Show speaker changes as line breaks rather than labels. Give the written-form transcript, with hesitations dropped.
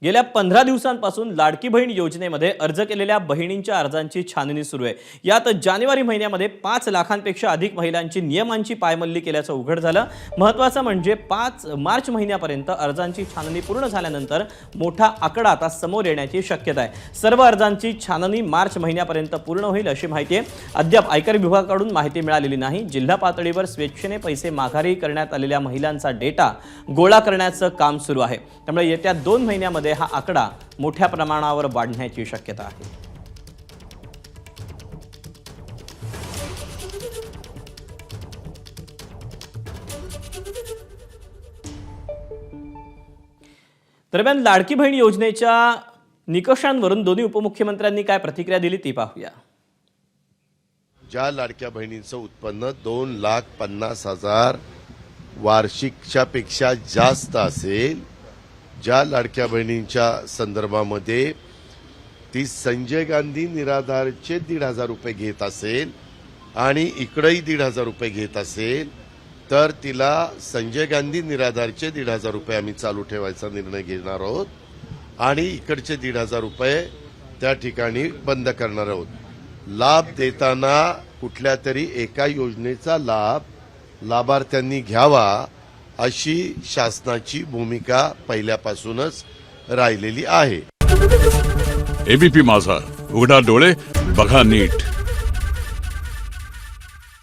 गेल्या 15 दिवसांपासून लाडकी बहीण योजनेमध्ये अर्ज केलेल्या बहिणींच्या अर्जांची छाननी सुरू आहे। यात जानेवारी महिन्यामध्ये 5 लाखांपेक्षा अधिक महिलांची नियमांची पायमल्ली केल्याचं उघड झालं। महत्त्वाचं म्हणजे 5 मार्च महिन्यापर्यंत अर्जांची छाननी पूर्ण झाल्यानंतर मोठा आकडा आता समोर येण्याची शक्यता आहे। सर्व अर्जांची छाननी मार्च महिन्यापर्यंत पूर्ण होईल अशी माहिती आहे। अद्याप आयकर विभागाकडून माहिती मिळालेली नाही। जिल्हा पातळीवर स्वेच्छेने पैसे माघारी करण्यात आलेल्या महिलांचा डेटा गोळा करण्याचं काम सुरू आहे। त्यामुळे येत्या 2 महिन्यांमध्ये हा आकडा मोठ्या प्रमाणावर वाढण्याची शक्यता आहे। दरम्यान लाडकी बहीण योजनेच्या निकषांवरून दोन्ही उपमुख्यमंत्र्यांनी काय प्रतिक्रिया दिली ती पाहूया।
ज्या लाडक्या बहिणींचं उत्पन्न 2,50,000 वार्षिकच्या पेक्षा जास्त असेल, ज्या लाडक्या बहिणींच्या संदर्भामध्ये ती संजय गांधी निराधारचे 1,500 रुपये घेत असेल आणि इकडेही 1,500 रुपये घेत असेल, तर तिला संजय गांधी निराधारचे 1,500 रुपये आम्ही चालू ठेवायचा निर्णय घेणार आहोत आणि इकडचे 1,500 रुपये त्या ठिकाणी बंद करणार आहोत। लाभ देताना कुठल्या तरी एका योजनेचा लाभ लाभार्थ्यांनी घ्यावा अशी शासनाची भूमिका पहिल्यापासूनच राहिलेली आहे।
एबीपी माझा, उघडा डोळे बघा नीट।